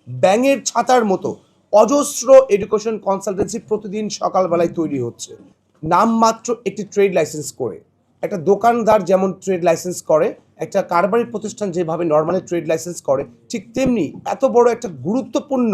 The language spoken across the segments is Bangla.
ব্যাঙের ছাতার মতো অজস্র এডুকেশন কনসালটেন্সি প্রতিদিন সকালবেলায় তৈরি হচ্ছে নামমাত্র একটি ট্রেড লাইসেন্স করে। একটা দোকানদার যেমন ট্রেড লাইসেন্স করে, একটা কারবারি প্রতিষ্ঠান যেভাবে নর্মালি ট্রেড লাইসেন্স করে, ঠিক তেমনি এত বড় একটা গুরুত্বপূর্ণ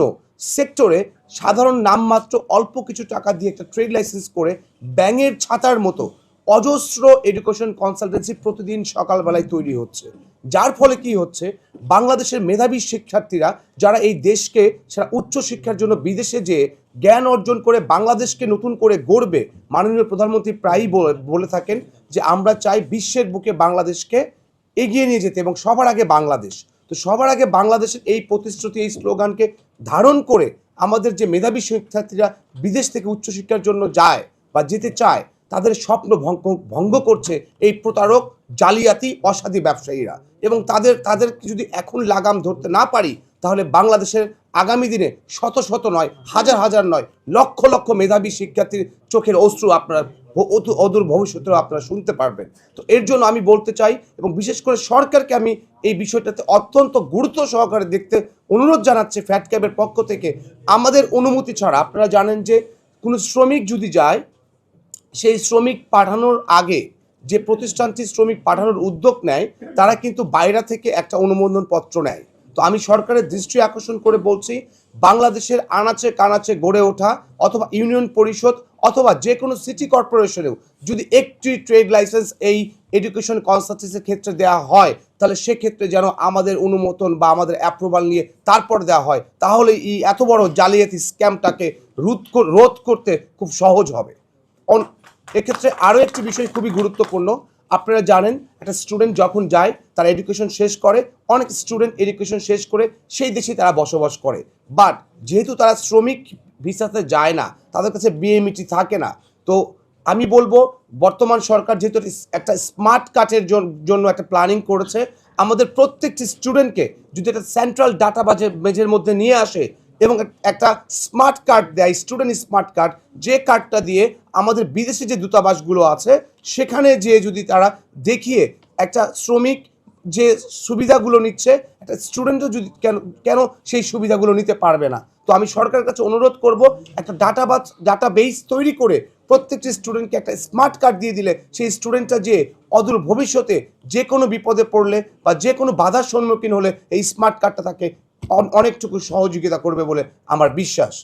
সেক্টরে সাধারণ নামমাত্র অল্প কিছু টাকা দিয়ে একটা ট্রেড লাইসেন্স করে ব্যাঙের ছাতার মতো অজস্র এডুকেশন কনসালটেন্সি প্রতিদিন সকালবেলায় তৈরি হচ্ছে। যার ফলে কি হচ্ছে, বাংলাদেশের মেধাবী শিক্ষার্থীরা যারা এই দেশকে সেটা উচ্চশিক্ষার জন্য বিদেশে যেয়ে জ্ঞান অর্জন করে বাংলাদেশকে নতুন করে গড়বে, মাননীয় প্রধানমন্ত্রী প্রায়ই বলে থাকেন যে আমরা চাই বিশ্বের বুকে বাংলাদেশকে এগিয়ে নিয়ে যেতে এবং সবার আগে বাংলাদেশ। তো সবার আগে বাংলাদেশের এই প্রতিশ্রুতি, এই স্লোগানকে ধারণ করে আমাদের যে মেধাবী শিক্ষার্থীরা বিদেশ থেকে উচ্চশিক্ষার জন্য যায় বা যেতে চায়, তাদের স্বপ্ন ভঙ্গ করছে এই প্রতারক, জালিয়াতি, অসাধু ব্যবসায়ীরা। এবং তাদের যদি এখন লাগাম ধরতে না পারি, তাহলে বাংলাদেশের আগামী দিনে শত শত নয়, হাজার হাজার নয়, লক্ষ লক্ষ মেধাবী শিক্ষার্থীর চোখের অশ্রু আপনারা অদূর ভবিষ্যতেও আপনারা শুনতে পারবেন। তো এর জন্য আমি বলতে চাই এবং বিশেষ করে সরকারকে আমি এই বিষয়টাতে অত্যন্ত গুরুত্ব সহকারে দেখতে অনুরোধ জানাচ্ছি ফ্যাটক্যাবের পক্ষ থেকে। আমাদের অনুমতি ছাড়া, আপনারা জানেন যে কোনো শ্রমিক যদি যায়, সেই শ্রমিক পাঠানোর আগে যে প্রতিষ্ঠানটি শ্রমিক পাঠানোর উদ্যোগ নেয়, তারা কিন্তু বাইরে থেকে একটা অনুমোদন পত্র নেয়। তো আমি সরকারের দৃষ্টি আকর্ষণ করে বলছি, বাংলাদেশের আনাচে কানাচে গড়ে ওঠা অথবা ইউনিয়ন পরিষদ অথবা যে কোনো সিটি কর্পোরেশনেও যদি একটি ট্রেড লাইসেন্স এই এডুকেশন কনসালটেন্সির ক্ষেত্রে দেওয়া হয়, তাহলে সেক্ষেত্রে যেন আমাদের অনুমোদন বা আমাদের অ্যাপ্রুভাল নিয়ে তারপর দেওয়া হয়, তাহলে এই এত বড় জালিয়াতি স্ক্যামটাকে রোধ করতে খুব সহজ হবে। এক্ষেত্রে আরও একটি বিষয় খুবই গুরুত্বপূর্ণ। আপনারা জানেন, একটা স্টুডেন্ট যখন যায়, তার এডুকেশন শেষ করে, অনেক স্টুডেন্ট এডুকেশন শেষ করে সেই দেশে তারা বসবাস করে, বাট যেহেতু তারা শ্রমিক ভিসাতে যায় না, তাদের কাছে বিএমইটি থাকে না। তো আমি বলবো, বর্তমান সরকার যেহেতু একটা স্মার্ট কার্ডের জন্য একটা প্ল্যানিং করেছে, আমাদের প্রত্যেকটি স্টুডেন্টকে যদি একটা সেন্ট্রাল ডাটা বেজের মধ্যে নিয়ে আসে এবং একটা স্মার্ট কার্ড দেয়, স্টুডেন্ট স্মার্ট কার্ড, যে কার্ডটা দিয়ে আমাদের বিদেশি যে দূতাবাসগুলো আছে সেখানে যে যদি তারা দেখিয়ে একটা শ্রমিক যে সুবিধাগুলো নিচ্ছে, একটা স্টুডেন্টও যদি কেন সেই সুবিধাগুলো নিতে পারবে না। তো আমি সরকারের কাছে অনুরোধ করব, একটা ডাটা বেস তৈরি করে প্রত্যেকটি স্টুডেন্টকে একটা স্মার্ট কার্ড দিয়ে দিলে সেই স্টুডেন্টটা যে অদূর ভবিষ্যতে যে কোনো বিপদে পড়লে বা যে কোনো বাধার সম্মুখীন হলে এই স্মার্ট কার্ডটা তাকে অনেকটুকু সহযোগিতা করবে বলে আমার বিশ্বাস।